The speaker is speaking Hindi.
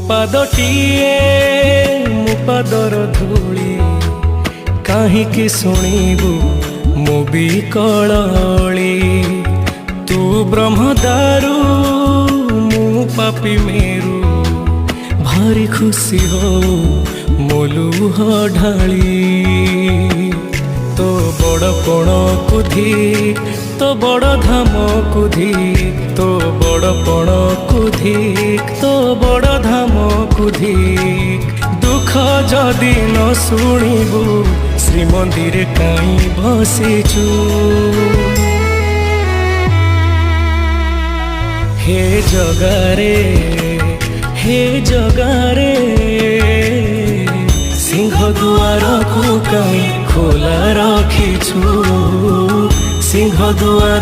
ପାଦଟିଏ ମୋ ପାଦର ଧୂଳି କାହିଁକି ଶୁଣିବୁ ମୋ ବିକଳଳି ତୁ ବ୍ରହ୍ମଦାରୁ ମୁଁ ପାପି ମେରୁ ଭାରି ଖୁସି ହଉ ମୋ ଲୁହ ଢାଳି तो बड़ पण कुधी तो बड़ धाम कुधी तो बड़ पण कुधी तो बड़ धाम कुधी दुख जदि न शुणु श्रीमंदिर कहीं बसीचु हे जगारे सिंह दुआर को कहीं खोला रखिछु सिंह दुआर